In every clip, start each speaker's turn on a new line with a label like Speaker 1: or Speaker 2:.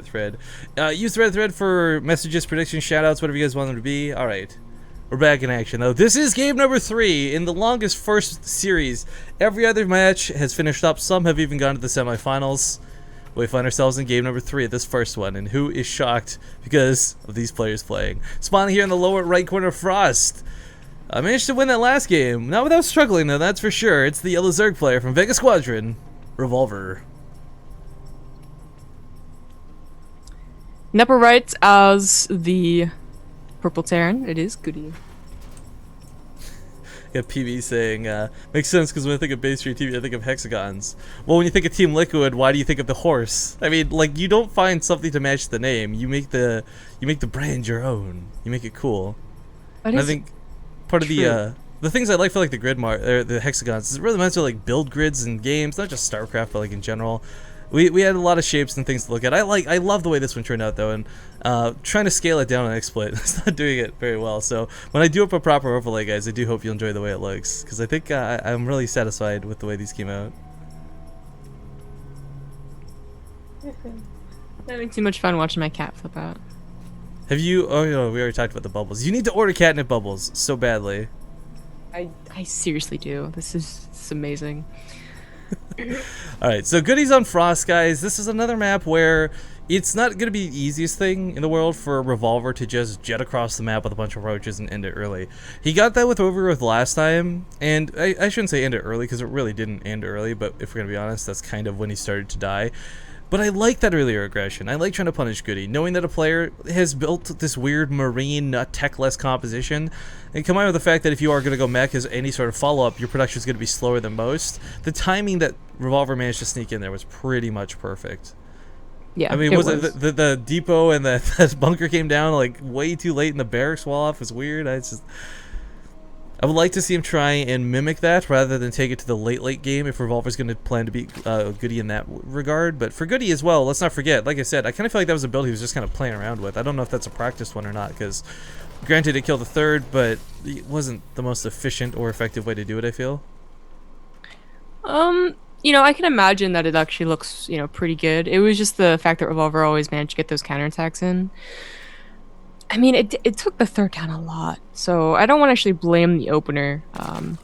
Speaker 1: thread. Use the red thread for messages, predictions, shoutouts, whatever you guys want them to be. All right. We're back in action, though. This is game number 3 in the longest first series. Every other match has finished up. Some have even gone to the semifinals. We find ourselves in game number 3 of this first one, and who is shocked because of these players playing? Spawning here in the lower right corner, Frost. I managed to win that last game. Not without struggling, though, that's for sure. It's the Yellow Zerg player from Vega Squadron, Revolver.
Speaker 2: In upper right, as the purple Terran, it is Goody.
Speaker 1: Got PB saying, makes sense because when I think of base 3 TV, I think of hexagons. Well, when you think of Team Liquid, why do you think of the horse? I mean, like, you don't find something to match the name. You make the brand your own. You make it cool. And I think part of the things I like for like the grid the hexagons is it really meant to like build grids in games, not just StarCraft, but like in general. We had a lot of shapes and things to look at. I love the way this one turned out though, and trying to scale it down on XSplit, it's not doing it very well. So when I do up a proper overlay, guys, I do hope you'll enjoy the way it looks, because I think I'm really satisfied with the way these came out.
Speaker 2: I'm having too much fun watching my cat flip out.
Speaker 1: Have you? Oh no, we already talked about the bubbles. You need to order catnip bubbles so badly.
Speaker 2: I seriously do. This is amazing.
Speaker 1: Alright, so Goody's on Frost, guys. This is another map where it's not going to be the easiest thing in the world for a Revolver to just jet across the map with a bunch of roaches and end it early. He got that with Overgrowth last time, and I shouldn't say end it early because it really didn't end early, but if we're going to be honest, that's kind of when he started to die. But I like that earlier aggression. I like trying to punish Goody, knowing that a player has built this weird marine, tech-less composition, and combined with the fact that if you are going to go mech as any sort of follow-up, your production is going to be slower than most. The timing that Revolver managed to sneak in there was pretty much perfect.
Speaker 2: Yeah,
Speaker 1: I mean, the depot and the bunker came down like way too late, and the barracks wall off was weird. I would like to see him try and mimic that rather than take it to the late game if Revolver's going to plan to beat Goody in that regard. But for Goody as well, let's not forget, like I said, I kind of feel like that was a build he was just kind of playing around with. I don't know if that's a practiced one or not, because granted it killed the third, but it wasn't the most efficient or effective way to do it, I feel.
Speaker 2: You know, I can imagine that it actually looks, pretty good. It was just the fact that Revolver always managed to get those counterattacks in. I mean, it took the third down a lot, so I don't want to actually blame the opener. You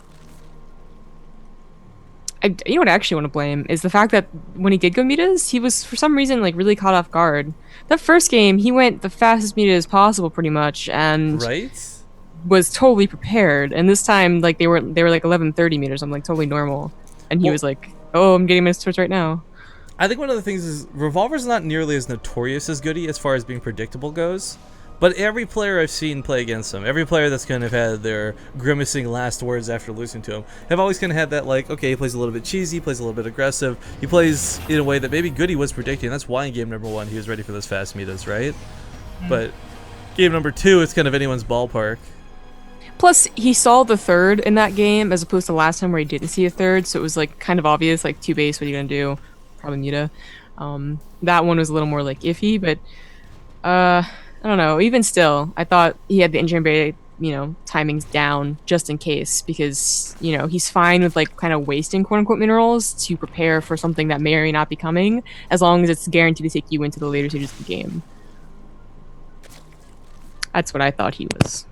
Speaker 2: know what I actually want to blame is the fact that when he did go metas, he was for some reason like really caught off guard. That first game, he went the fastest meta as possible, pretty much, and was totally prepared. And this time, like they were like 11:30 meters, I'm like totally normal, and he was like, "Oh, I'm getting minutes right now."
Speaker 1: I think one of the things is Revolver's not nearly as notorious as Goody as far as being predictable goes. But every player I've seen play against him, every player that's kind of had their grimacing last words after losing to him, have always kind of had that, like, okay, he plays a little bit cheesy, plays a little bit aggressive, he plays in a way that maybe Goody was predicting. That's why in game number 1 he was ready for those fast metas, right? But game number 2, it's kind of anyone's ballpark.
Speaker 2: Plus, he saw the third in that game as opposed to last time where he didn't see a third, so it was like kind of obvious, like 2 base, what are you gonna do? Probably meta. That one was a little more like iffy, but I don't know. Even still, I thought he had the engine bay, timings down just in case, because he's fine with like kind of wasting quote unquote minerals to prepare for something that may or may not be coming, as long as it's guaranteed to take you into the later stages of the game. That's what I thought he was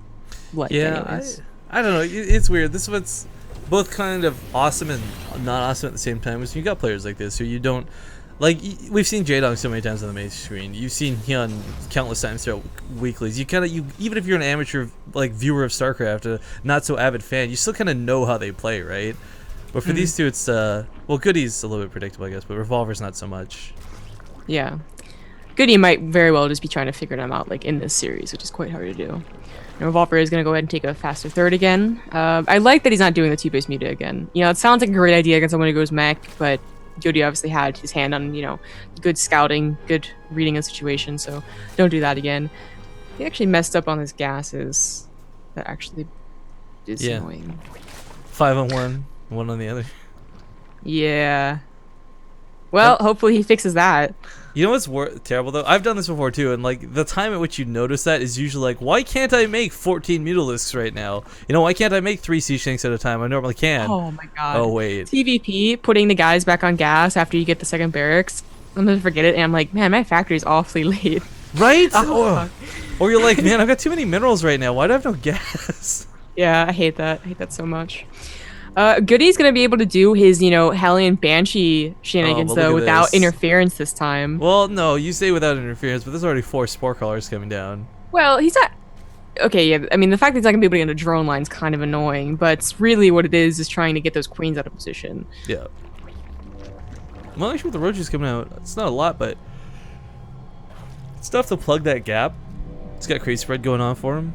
Speaker 2: like.
Speaker 1: Yeah, I don't know. It's weird. This one's both kind of awesome and not awesome at the same time. So you got players like this who you don't. Like, we've seen J-Dong so many times on the main screen. You've seen Hyun countless times throughout weeklies. Even if you're an amateur, like, viewer of StarCraft, a not-so-avid fan, you still kind of know how they play, right? But for these two, it's, well, Goody's a little bit predictable, I guess, but Revolver's not so much.
Speaker 2: Yeah. Goody might very well just be trying to figure them out, like, in this series, which is quite hard to do. And Revolver is going to go ahead and take a faster third again. I like that he's not doing the 2-base meta again. It sounds like a great idea against someone who goes mech, but Goody obviously had his hand on, good scouting, good reading of the situation, so don't do that again. He actually messed up on his gases. That actually is annoying.
Speaker 1: 5 on one, 1 on the other.
Speaker 2: Yeah. Well, hopefully he fixes that.
Speaker 1: You know what's terrible though? I've done this before too, and like the time at which you notice that is usually like, why can't I make 14 Mutalisks right now? Why can't I make 3 Sea Shanks at a time? I normally can.
Speaker 2: Oh my god.
Speaker 1: Oh wait.
Speaker 2: TVP, putting the guys back on gas after you get the second barracks, I'm gonna forget it, and I'm like, man, my factory's awfully late.
Speaker 1: Right?
Speaker 2: Oh,
Speaker 1: Or you're like, man, I've got too many minerals right now. Why do I have no gas?
Speaker 2: yeah, I hate that. I hate that so much. Goody's gonna be able to do his, Hellion Banshee
Speaker 1: Oh,
Speaker 2: shenanigans
Speaker 1: but look
Speaker 2: though
Speaker 1: at
Speaker 2: without
Speaker 1: this.
Speaker 2: interference this time.
Speaker 1: Well, no, you say without interference, but there's already 4 spore crawlers coming down.
Speaker 2: Well, he's not. Okay, yeah. I mean, the fact that he's not gonna be able to get a drone line's kind of annoying, but really what it is trying to get those queens out of position.
Speaker 1: Yeah. Well, actually, with the roaches coming out, it's not a lot, but it's enough to plug that gap. It's got crazy spread going on for him.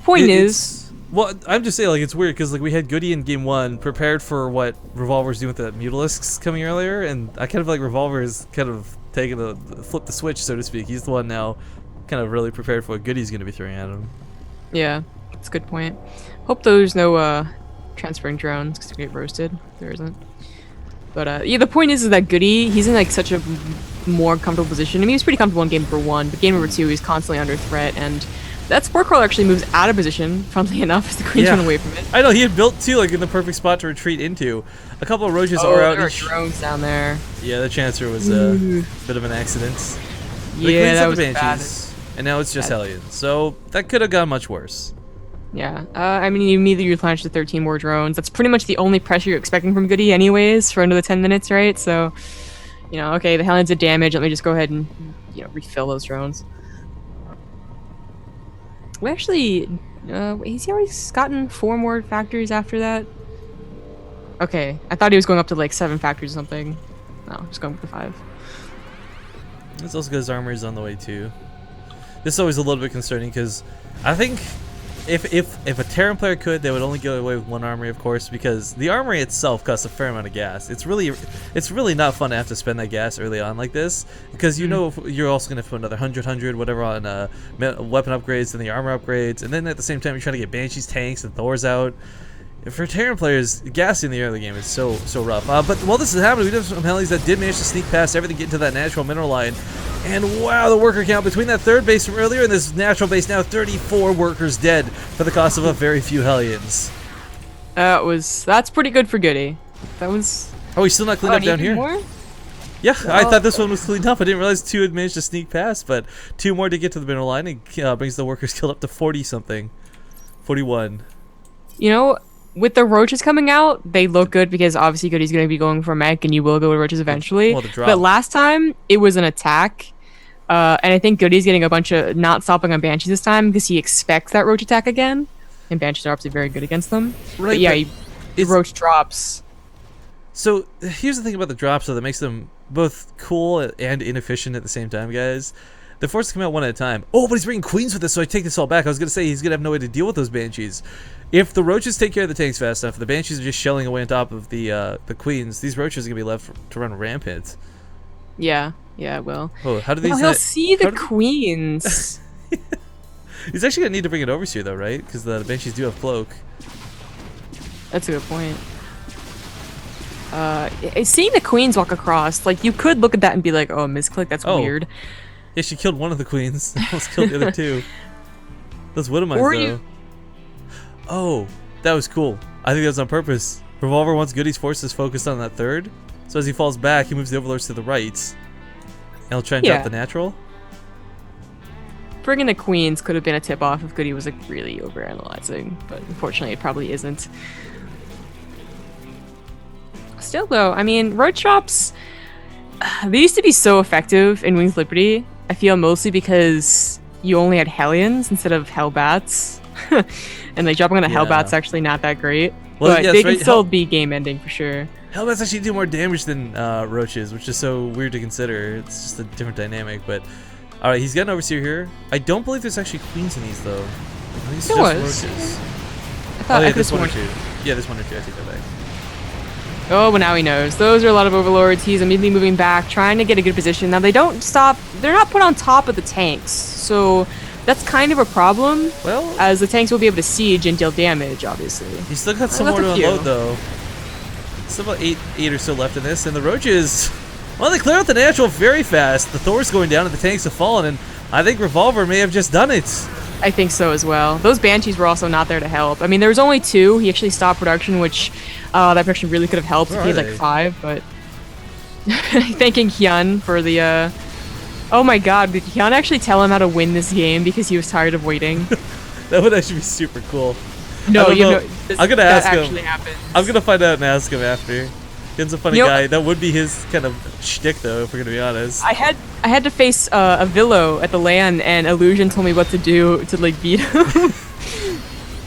Speaker 2: Point is,
Speaker 1: well, I'm just saying, like, it's weird because like we had Goody in game 1, prepared for what Revolver's doing with the Mutalisks coming earlier, and I kind of feel like Revolver is kind of taking the flip the switch, so to speak. He's the one now, kind of really prepared for what Goody's going to be throwing at him.
Speaker 2: yeah, that's a good point. Hope there's no transferring drones because we get roasted. There isn't. But yeah, the point is that Goody, he's in like such a more comfortable position. I mean, he was pretty comfortable in game number 1, but game number 2, he's constantly under threat, and that spore crawler actually moves out of position, funnily enough, as the queens run away from it.
Speaker 1: I know, he had built too, like in the perfect spot to retreat into. A couple of roaches are out.
Speaker 2: There are drones down there.
Speaker 1: Yeah, the Chancer was a bit of an accident.
Speaker 2: Yeah, that was
Speaker 1: Banshees, and now it's just Hellions. So that could have gone much worse.
Speaker 2: Yeah, I mean, you immediately replenish the 13 more drones. That's pretty much the only pressure you're expecting from Goody anyways for another 10 minutes, right? So, okay, the Hellions did damage. Let me just go ahead and, refill those drones. We actually, has he already gotten 4 more factories after that? Okay, I thought he was going up to like 7 factories or something. No, just going with the 5.
Speaker 1: It's also because armor is on the way too. This is always a little bit concerning because I think if a Terran player could, they would only get away with 1 armory, of course, because the armory itself costs a fair amount of gas. It's really not fun to have to spend that gas early on like this, because you're also going to put another 100 whatever on weapon upgrades and the armor upgrades, and then at the same time you're trying to get Banshees, tanks, and Thors out. For Terran players, gas in the early game is so rough. But while this is happening, we do have some Hellions that did manage to sneak past everything, get into that natural mineral line. And wow, the worker count between that 3rd base from earlier and this natural base now, 34 workers dead for the cost of a very few Hellions.
Speaker 2: That's pretty good for Goody. That was...
Speaker 1: Oh, he's still not cleaned up down here?
Speaker 2: More?
Speaker 1: Yeah, I thought this one was cleaned up. I didn't realize 2 had managed to sneak past, but 2 more to get to the mineral line. It brings the workers killed up to 40-something. 41.
Speaker 2: With the roaches coming out, they look good because obviously Goody's going to be going for mech, and you will go with roaches eventually.
Speaker 1: Well, the drop.
Speaker 2: But last time, it was an attack. And I think Goody's getting a bunch of not stopping on Banshees this time because he expects that roach attack again. And Banshees are obviously very good against them.
Speaker 1: Right,
Speaker 2: but yeah, the roach drops.
Speaker 1: So here's the thing about the drops, though, that makes them both cool and inefficient at the same time, guys. They're forced to come out one at a time. Oh, but he's bringing queens with this, so I take this all back. I was going to say he's going to have no way to deal with those Banshees. If the roaches take care of the tanks fast enough, the Banshees are just shelling away on top of the queens, these roaches are going to be left to run rampant.
Speaker 2: Yeah, it will.
Speaker 1: Oh, how do these...
Speaker 2: he'll see the queens.
Speaker 1: He's actually going to need to bring it overseer, though, right? Because the Banshees do have cloak.
Speaker 2: That's a good point. Seeing the queens walk across, like, you could look at that and be like, oh, misclick, that's weird.
Speaker 1: Yeah, she killed one of the queens. Almost killed the other 2. Those Widowmines, though. Oh, that was cool. I think that was on purpose. Revolver wants Goody's forces focused on that 3rd, so as he falls back, he moves the Overlords to the right. And he'll try and drop the natural.
Speaker 2: Bringing the queens could have been a tip-off if Goody was like really overanalyzing, but unfortunately it probably isn't. Still though, I mean, roach drops, they used to be so effective in Wings of Liberty, I feel mostly because you only had Hellions instead of Hellbats. And like dropping on a Hellbat's actually not that great. Well, but they can still be game ending for sure.
Speaker 1: Hellbats actually do more damage than roaches, which is so weird to consider. It's just a different dynamic. But alright, he's got an overseer here. I don't believe there's actually queens in these though. These
Speaker 2: there
Speaker 1: just
Speaker 2: was.
Speaker 1: Roaches.
Speaker 2: I thought
Speaker 1: there's 1 or 2. Yeah, there's 1 or 2. I take that back.
Speaker 2: Oh, but now he knows. Those are a lot of overlords. He's immediately moving back, trying to get a good position. Now they don't stop. They're not put on top of the tanks, so that's kind of a problem.
Speaker 1: Well,
Speaker 2: as the tanks will be able to siege and deal damage, obviously.
Speaker 1: He's still got some more to unload, though. Still about 8 or so left in this, and the roaches. Well, they clear out the natural very fast. The Thor's going down, and the tanks have fallen, and I think Revolver may have just done it.
Speaker 2: I think so as well. Those Banshees were also not there to help. I mean, there was only 2. He actually stopped production, which that production really could have helped if he had like 5, but Thanking Hyun for the oh my god, did Hyun actually tell him how to win this game because he was tired of waiting?
Speaker 1: That would actually be super cool.
Speaker 2: No, you know,
Speaker 1: I'm gonna ask him.
Speaker 2: Actually happens.
Speaker 1: I'm gonna find out and ask him after. Hyun's a funny guy. That would be his kind of shtick, though, if we're gonna be honest.
Speaker 2: I had to face a Villo at the LAN, and Illusion told me what to do to like beat him.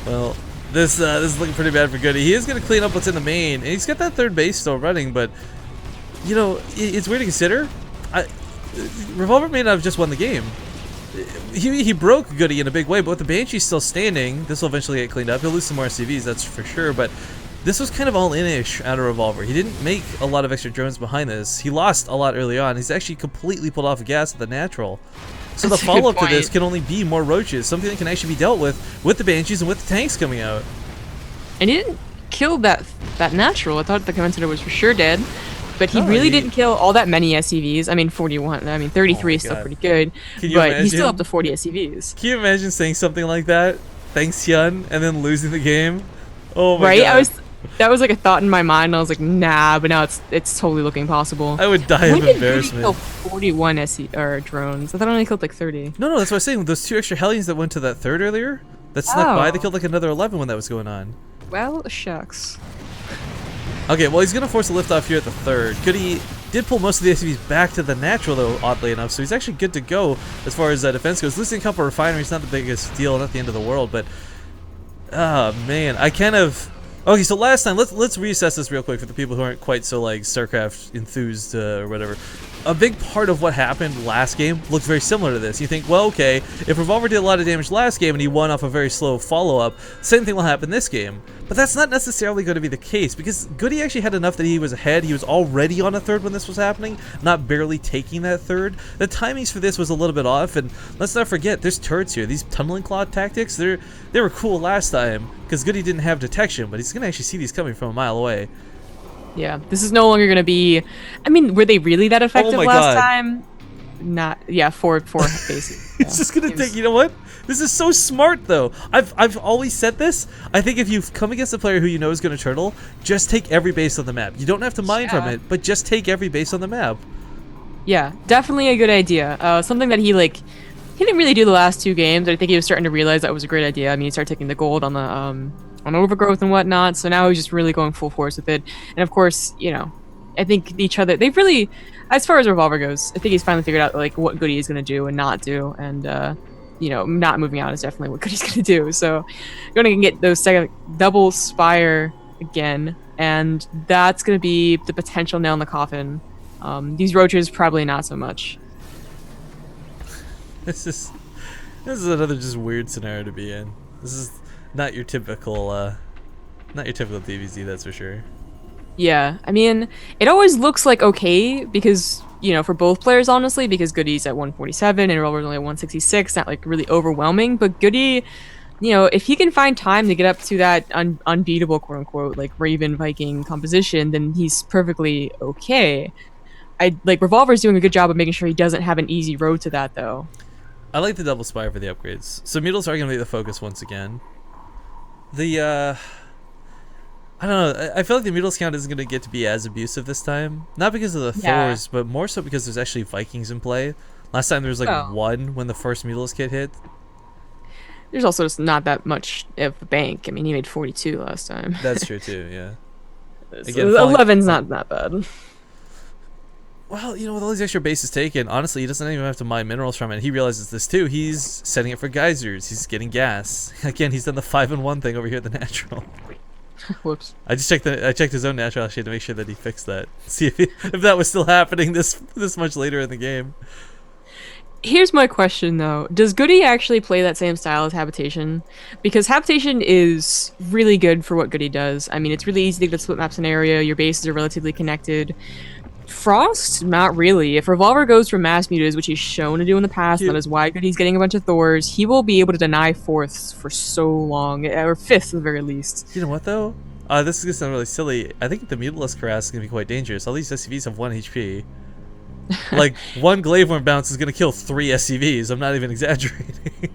Speaker 1: Well, this is looking pretty bad for Goody. He is gonna clean up what's in the main, and he's got that third base still running. But you know, it's weird to consider. Revolver may not have just won the game. He broke Goody in a big way, but with the Banshee's still standing, this will eventually get cleaned up. He'll lose some more SCVs, that's for sure, but this was kind of all in-ish out of Revolver. He didn't make a lot of extra drones behind this. He lost a lot early on. He's actually completely pulled off of gas at the natural. So the follow-up to this can only be more roaches, something that can actually be dealt with the Banshees and with the tanks coming out.
Speaker 2: And he didn't kill that natural. I thought the commentator was for sure dead. But he really didn't kill all that many SCVs. I mean, 41. I mean, 33 is still pretty good. But he's still up to 40 SCVs.
Speaker 1: Can you imagine saying something like that? Thanks, Hyun, and then losing the game? Oh my god.
Speaker 2: Right? That was like a thought in my mind. And I was like, nah, but now it's totally looking possible.
Speaker 1: I would die of embarrassment.
Speaker 2: When did he kill 41 drones? I thought I only killed like 30.
Speaker 1: No, that's what I was saying. Those 2 extra Hellions that went to that third earlier, that snuck by, they killed like another 11 when that was going on.
Speaker 2: Well, shucks.
Speaker 1: Okay, well, he's going to force a lift off here at the third. Goody did pull most of the SCVs back to the natural, though, oddly enough, so he's actually good to go as far as defense goes. Losing a couple of refineries, not the biggest deal, not the end of the world, but... oh, man, I kind of... okay, so last time, let's reassess this real quick for the people who aren't quite so, like, StarCraft enthused or whatever. A big part of what happened last game looked very similar to this. You think, well, okay, if Revolver did a lot of damage last game and he won off a very slow follow-up, same thing will happen this game. But that's not necessarily going to be the case, because Goody actually had enough that he was ahead. He was already on a third when this was happening, not barely taking that third. The timings for this was a little bit off, and let's not forget, there's turrets here. These tunneling claw tactics, they were cool last time, because Goody didn't have detection, but he's going to actually see these coming from a mile away.
Speaker 2: Yeah, this is no longer going to be... I mean, were they really that effective last time? Not... yeah, four bases.
Speaker 1: It's just going to take... you know what? This is so smart, though. I've always said this. I think if you come against a player who you know is going to turtle, just take every base on the map. You don't have to mine from it, but just take every base on the map.
Speaker 2: Yeah, definitely a good idea. Something that he didn't really do the last 2 games. I think he was starting to realize that was a great idea. I mean, he started taking the gold on the... on overgrowth and whatnot, so now he's just really going full force with it. And of course, you know, I think they've really, as far as Revolver goes, I think he's finally figured out like what Goody is going to do and not do, and you know, not moving out is definitely what Goody's going to do. So you're going to get those second double Spire again, and that's going to be the potential nail in the coffin. These roaches probably not so much.
Speaker 1: This is another just weird scenario to be in. This is not your typical DBZ, that's for sure.
Speaker 2: Yeah, I mean, it always looks like okay because, you know, for both players, honestly, because Goody's at 147 and Revolver's only at 166, not like really overwhelming, but Goody, you know, if he can find time to get up to that unbeatable, quote unquote, like Raven Viking composition, then he's perfectly okay. Revolver's doing a good job of making sure he doesn't have an easy road to that, though.
Speaker 1: I like the double Spire for the upgrades. So Mutals are going to be the focus once again. I don't know, I feel like the Mutals count isn't going to get to be as abusive this time. Not because of the Thors, but more so because there's actually Vikings in play. Last time there was like 1 when the first Mutals kit hit.
Speaker 2: There's also just not that much of a bank. I mean, he made 42 last time.
Speaker 1: That's true too, yeah.
Speaker 2: Again, 11's not that bad.
Speaker 1: Well, you know, with all these extra bases taken, honestly, he doesn't even have to mine minerals from it. He realizes this too. He's setting it for geysers. He's getting gas. Again, he's done the 5-in-1 thing over here at the natural.
Speaker 2: Whoops.
Speaker 1: I checked his own natural actually to make sure that he fixed that. See if that was still happening this much later in the game.
Speaker 2: Here's my question though. Does Goody actually play that same style as Habitation? Because Habitation is really good for what Goody does. I mean, it's really easy to get the split map scenario. Your bases are relatively connected. Frost, not really. If Revolver goes for mass mutas, which he's shown to do in the past, that is why Goody's getting a bunch of Thors, he will be able to deny 4ths for so long, or 5ths at the very least.
Speaker 1: You know what though? This is going to sound really silly. I think the Mutalist Harass is going to be quite dangerous. All these SCVs have 1 HP. Like, 1 Glaveworm bounce is going to kill 3 SCVs. I'm not even exaggerating.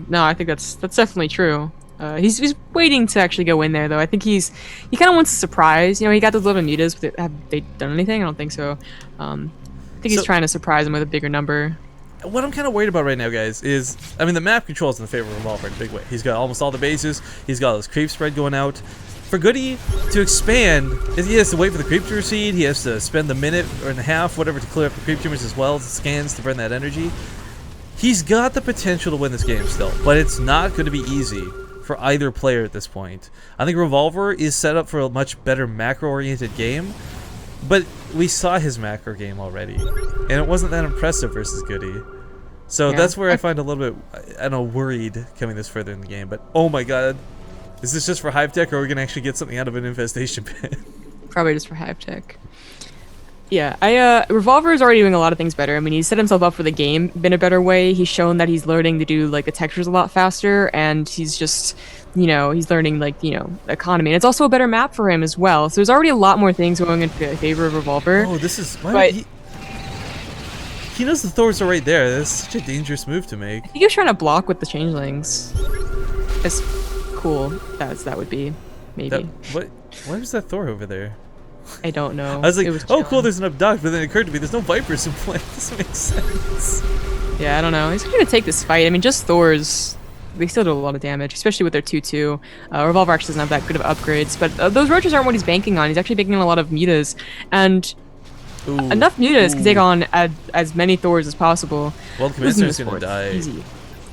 Speaker 2: No, I think that's definitely true. He's waiting to actually go in there though. I think he kind of wants a surprise. You know, he got those little mutas, but have they done anything? I don't think so. I think he's trying to surprise him with a bigger number.
Speaker 1: What I'm kind of worried about right now, guys, is, I mean, the map controls in the favor of Revolver in a big way. He's got almost all the bases. He's got this creep spread going out. For Goody to expand, he has to wait for the creep to recede. He has to spend the minute or and a half, whatever, to clear up the creep tumors as well, scans to burn that energy. He's got the potential to win this game still, but it's not going to be easy for either player at this point. I think Revolver is set up for a much better macro-oriented game, but we saw his macro game already, and it wasn't that impressive versus Goody. So
Speaker 2: Yeah.
Speaker 1: that's where I find a little bit, I don't know, worried coming this further in the game. But oh my god, is this just for Hive Tech, or are we going to actually get something out of an infestation pit?
Speaker 2: Probably just for Hive Tech. Yeah, Revolver is already doing a lot of things better. I mean, he's set himself up for the game in a better way. He's shown that he's learning to do like the textures a lot faster, and he's just, you know, he's learning like, you know, economy. And it's also a better map for him as well. So there's already a lot more things going in favor of Revolver.
Speaker 1: Oh, this is...
Speaker 2: But
Speaker 1: He knows the Thors are right there. That's such a dangerous move to make.
Speaker 2: I think he was trying to block with the changelings. As cool as that would be, maybe.
Speaker 1: Why was that Thor over there?
Speaker 2: I don't know.
Speaker 1: I was like,
Speaker 2: It was
Speaker 1: oh cool,
Speaker 2: chilling.
Speaker 1: there's an abduct, but then it occurred to me there's no Vipers in play. This makes sense.
Speaker 2: Yeah, I don't know. He's gonna take this fight. I mean, just Thors, they still do a lot of damage, especially with their 2-2. Revolver actually doesn't have that good of upgrades, but those roaches aren't what he's banking on. He's actually banking on a lot of mutas, and
Speaker 1: Ooh.
Speaker 2: enough mutas can take on as many Thors as possible.
Speaker 1: Well, the
Speaker 2: Losing
Speaker 1: Commissioner's
Speaker 2: this
Speaker 1: gonna
Speaker 2: fort,
Speaker 1: die.
Speaker 2: Easy.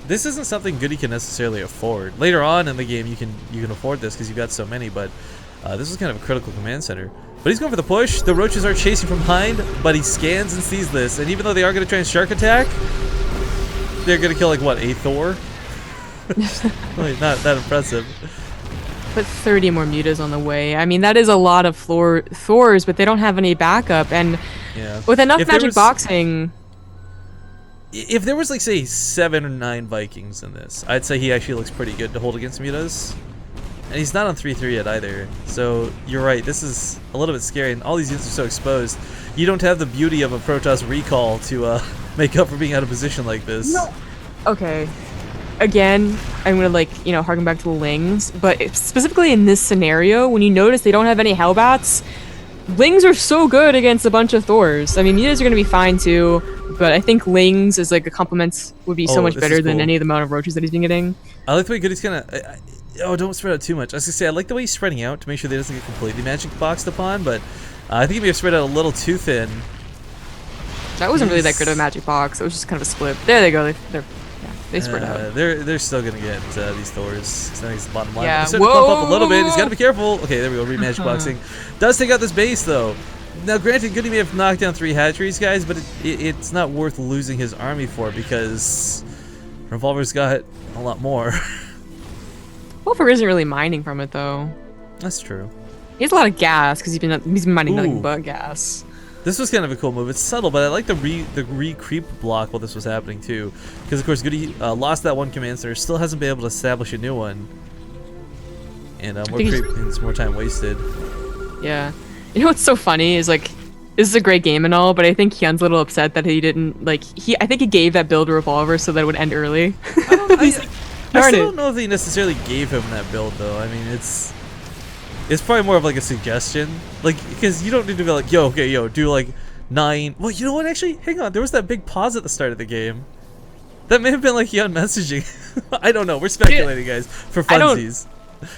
Speaker 1: This isn't something Goody can necessarily afford. Later on in the game, you can afford this because you've got so many, but this is kind of a critical command center. But he's going for the push. The roaches are chasing from behind, but he scans and sees this. And even though they are going to try and shark attack, they're going to kill, like, what, a Thor? Like, not that impressive.
Speaker 2: But 30 more mutas on the way. I mean, that is a lot of Thors, but they don't have any backup. And
Speaker 1: Yeah.
Speaker 2: with enough
Speaker 1: If there
Speaker 2: magic
Speaker 1: was-
Speaker 2: boxing,
Speaker 1: If there was, like, say, 7 or 9 Vikings in this, I'd say he actually looks pretty good to hold against mutas. And he's not on 3-3 yet either. So you're right, this is a little bit scary, and all these units are so exposed. You don't have the beauty of a Protoss recall to make up for being out of position like this.
Speaker 2: no. Okay. Again, I'm gonna harken back to the Lings, but specifically in this scenario, when you notice they don't have any Hellbats, Lings are so good against a bunch of Thors. I mean, mutas are gonna be fine too, but I think Lings as like a complement would be so
Speaker 1: Oh,
Speaker 2: much
Speaker 1: this
Speaker 2: better
Speaker 1: is
Speaker 2: than
Speaker 1: cool.
Speaker 2: any of the amount of roaches that he's been getting.
Speaker 1: I like the way Goody's kind of... Oh, don't spread out too much. I was going to say, I like the way he's spreading out to make sure that he doesn't get completely magic boxed upon, but I think he may have spread out a little too thin.
Speaker 2: That wasn't really that good of a magic box. It was just kind of a split. There they go. They spread out.
Speaker 1: They're still going to get these Thors. So he's the bottom line.
Speaker 2: Yeah,
Speaker 1: He's starting to pump up a
Speaker 2: whoa.
Speaker 1: little bit. He's got to be careful. Okay, there we go. Re-magic boxing. Does take out this base, though. Now, granted, Goody may have knocked down 3 hatcheries, guys, but it's not worth losing his army for because Revolver's got a lot more.
Speaker 2: Wolfer isn't really mining from it though.
Speaker 1: That's true.
Speaker 2: He has a lot of gas because he's been mining
Speaker 1: Ooh.
Speaker 2: nothing but gas.
Speaker 1: This was kind of a cool move. It's subtle, but I like the re-creep block while this was happening too. Because of course Goody lost that one command center, still hasn't been able to establish a new one. And more
Speaker 2: think
Speaker 1: creep means more time wasted.
Speaker 2: Yeah. You know what's so funny is like, this is a great game and all, but I think Hyun's a little upset that he didn't I think he gave that build a Revolver so that it would end early.
Speaker 1: I
Speaker 2: Darn
Speaker 1: still
Speaker 2: it.
Speaker 1: don't know if they necessarily gave him that build though. I mean, it's probably more of like a suggestion, like because you don't need to be like, yo, do like 9. Well, you know what? Actually, hang on. There was that big pause at the start of the game. That may have been like Hyun messaging. I don't know. We're speculating, guys, for
Speaker 2: I don't-
Speaker 1: funsies.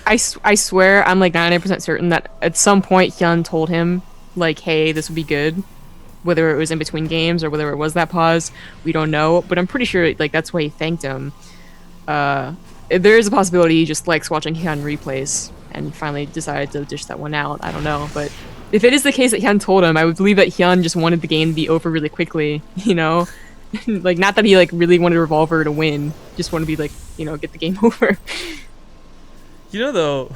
Speaker 2: I swear I'm like 99% certain that at some point Hyun told him like, hey, this would be good. Whether it was in between games or whether it was that pause, we don't know. But I'm pretty sure like that's why he thanked him. There is a possibility he just likes watching Hyun replays and finally decided to dish that one out. I don't know, but if it is the case that Hyun told him, I would believe that Hyun just wanted the game to be over really quickly, you know? Like, not that he like really wanted Revolver to win, just want to be like, you know, get the game over.
Speaker 1: You know, though,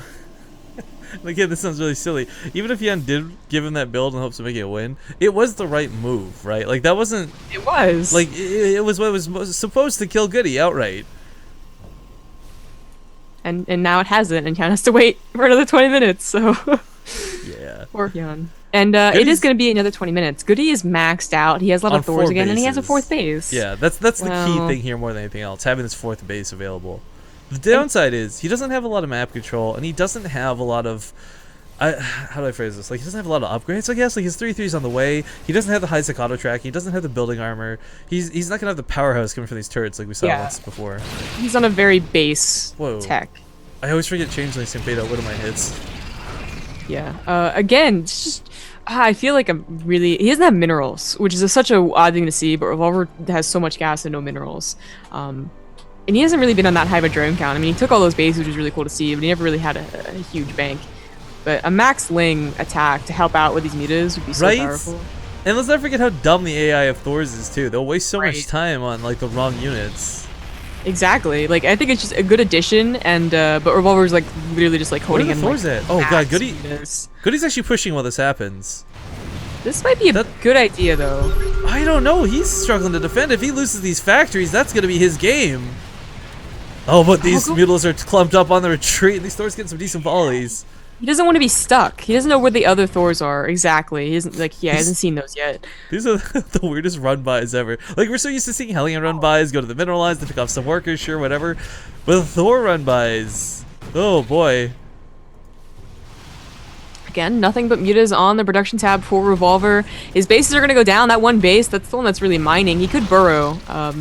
Speaker 1: again, this sounds really silly. Even if Hyun did give him that build in hopes of making a win, it was the right move, right? Like, that wasn't...
Speaker 2: It was.
Speaker 1: Like, it was what was supposed to kill Goody outright.
Speaker 2: And now it hasn't, and Hyun has to wait for another 20 minutes, so...
Speaker 1: Yeah.
Speaker 2: Poor Hyun. And it
Speaker 1: Goody's-
Speaker 2: is going to be another 20 minutes. Goody is maxed out. He has a lot
Speaker 1: On
Speaker 2: of Thors
Speaker 1: 4
Speaker 2: again, and he has a
Speaker 1: bases.
Speaker 2: 4th base.
Speaker 1: Yeah, that's the key
Speaker 2: Wow.
Speaker 1: thing here more than anything else, having this 4th base available. The downside is he doesn't have a lot of map control, and he doesn't have a lot of. How do I phrase this? Like, he doesn't have a lot of upgrades, I guess. Like, his 3-3's on the way. He doesn't have the high auto tracking. He doesn't have the building armor. He's not gonna have the powerhouse coming from these turrets like we saw once before.
Speaker 2: He's on a very base tech.
Speaker 1: I always forget Changelings can bait out one of my hits.
Speaker 2: Yeah. Again, it's just I feel like he doesn't have minerals, which is such a odd thing to see. But Revolver has so much gas and no minerals. And he hasn't really been on that high of a drone count. I mean, he took all those bases, which was really cool to see, but he never really had a huge bank. But a max Ling attack to help out with these mutas would be so powerful.
Speaker 1: And let's not forget how dumb the AI of Thor's is too. They'll waste so much time on like the wrong units.
Speaker 2: Exactly. Like, I think it's just a good addition, and but Revolver's like literally just like holding in.
Speaker 1: Where's Thor's at? Oh god, Goody's actually pushing while this happens.
Speaker 2: This might be a good idea though.
Speaker 1: I don't know. He's struggling to defend. If he loses these factories, that's gonna be his game. Oh, but these mules are clumped up on the retreat. These Thor's getting some decent volleys.
Speaker 2: He doesn't want to be stuck. He doesn't know where the other Thors are exactly. He isn't like he hasn't seen those yet.
Speaker 1: These are the weirdest run-bys ever. Like, we're so used to seeing Hellion run-bys, go to the mineral lines to pick off some workers, sure, whatever. But Thor run-bys, oh boy.
Speaker 2: Again, nothing but mutas on the production tab for Revolver. His bases are going to go down. That one base, that's the one that's really mining. He could burrow. I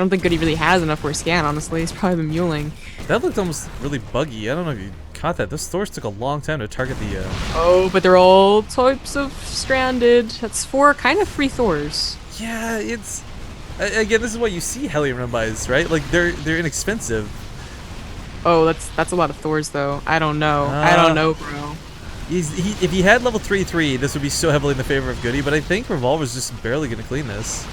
Speaker 2: don't think Goody really has enough for a scan, honestly. He's probably been muling.
Speaker 1: That looked almost really buggy. I don't know if you caught that. Those Thors took a long time to target the...
Speaker 2: Oh, but they're all types of stranded. That's 4 kind of free Thors.
Speaker 1: Yeah, it's... Again, this is what you see Hellion run-bys, right? Like, they're inexpensive.
Speaker 2: Oh, that's a lot of Thors, though. I don't know. I don't know, bro.
Speaker 1: If he had level 3-3, this would be so heavily in the favor of Goody, but I think Revolver's just barely going to clean this.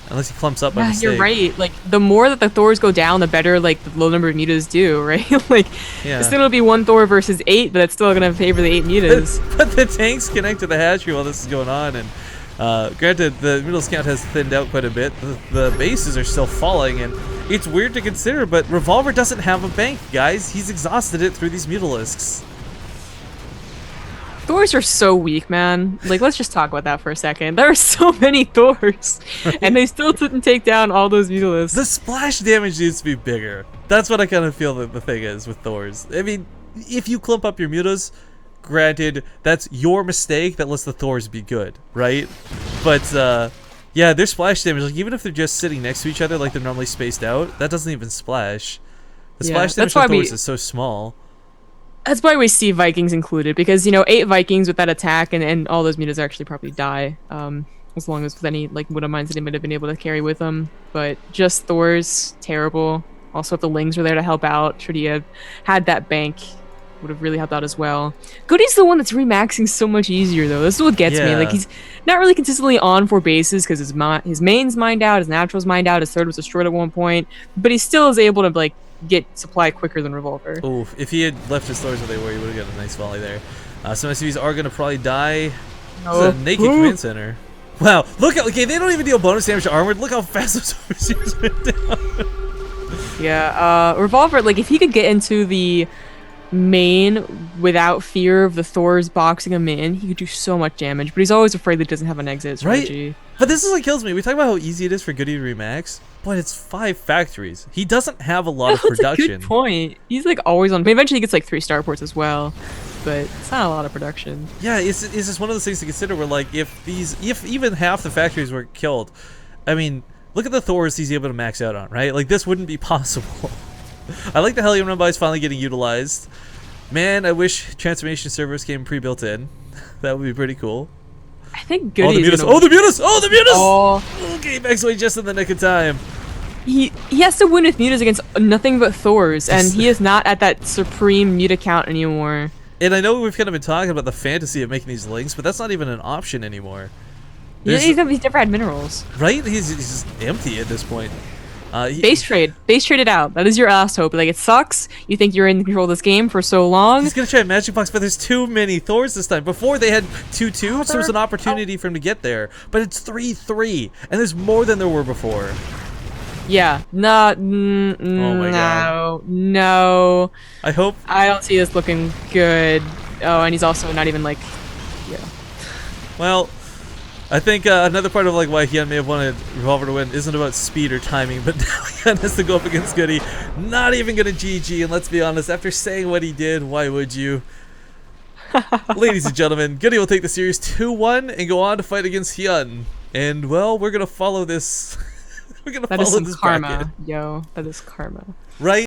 Speaker 1: Unless he clumps up by mistake.
Speaker 2: You're right. Like, the more that the Thors go down, the better, like, the low number of mutas do, right? Like, this thing will be 1 Thor versus 8, but it's still going to favor the 8 mutas.
Speaker 1: But the tanks connect to the hatchery while this is going on, and granted, the mutas count has thinned out quite a bit. The bases are still falling, and it's weird to consider, but Revolver doesn't have a bank, guys. He's exhausted it through these mutalisks.
Speaker 2: Thors are so weak, man. Like, let's just talk about that for a second. There are so many Thors, and they still didn't take down all those mutalisks.
Speaker 1: The splash damage needs to be bigger. That's what I kind of feel that the thing is with Thors. I mean, if you clump up your mutas, granted, that's your mistake that lets the Thors be good, right? But, yeah, their splash damage, like, even if they're just sitting next to each other like they're normally spaced out, that doesn't even splash. The splash damage on Thors is so small.
Speaker 2: That's why we see Vikings included, because, you know, 8 Vikings with that attack and all those mutas actually probably die, as long as with any, like, Widow Mines that they might have been able to carry with them. But just Thors, terrible. Also, if the Lings were there to help out, should he have had that bank, would have really helped out as well. Goody's the one that's remaxing so much easier, though. This is what gets me. Like, he's not really consistently on 4 bases, because his main's mined out, his natural's mined out, his third was destroyed at one point, but he still is able to, like, get supply quicker than Revolver.
Speaker 1: Ooh, if he had left his Thors where they were, he would have got a nice volley there. Some SUVs are going to probably die. It's a naked command center. Wow, look at, okay, they don't even deal bonus damage to armored. Look how fast those overseers went down.
Speaker 2: Yeah, Revolver, like, if he could get into the main without fear of the Thors boxing him in, he could do so much damage, but he's always afraid that he doesn't have an exit strategy.
Speaker 1: Right? But this is what kills me. We talk about how easy it is for Goody to remax, but it's 5 factories. He doesn't have a lot of production.
Speaker 2: That's a good point. He's like always on. Eventually he gets like 3 starports as well, but it's not a lot of production.
Speaker 1: Yeah, it's just one of those things to consider where, like, if even half the factories were killed, I mean, look at the Thors he's able to max out on, right? Like, this wouldn't be possible. I like the Hellion run-bys finally getting utilized. Man, I wish transformation servers came pre-built in. That would be pretty cool.
Speaker 2: I think Goody
Speaker 1: is gonna... Oh, the mutas! Oh, the mutas! Oh. Okay, max away just in the nick of time.
Speaker 2: He has to win with mutas against nothing but Thors, and he is not at that supreme muta count anymore.
Speaker 1: And I know we've kind of been talking about the fantasy of making these links, but that's not even an option anymore.
Speaker 2: He's never had minerals.
Speaker 1: Right? He's just empty at this point.
Speaker 2: Base trade it out. That is your last hope. Like, it sucks. You think you're in control of this game for so long.
Speaker 1: He's gonna try Magic Box, but there's too many Thors this time. Before they had 2-2, so it was an opportunity for him to get there. But it's 3-3, and there's more than there were before.
Speaker 2: Yeah. No. No.
Speaker 1: I
Speaker 2: don't see this looking good. Oh, and he's also not even like. Yeah.
Speaker 1: Well, I think another part of like why Hyun may have wanted Revolver to win isn't about speed or timing, but now Hyun has to go up against Goody. Not even gonna GG, and let's be honest, after saying what he did, why would you? Ladies and gentlemen, Goody will take the series 2-1 and go on to fight against Hyun. And well, we're gonna follow this. We're gonna
Speaker 2: That is
Speaker 1: follow
Speaker 2: some
Speaker 1: this
Speaker 2: karma,
Speaker 1: bracket.
Speaker 2: yo. That is karma.
Speaker 1: Right?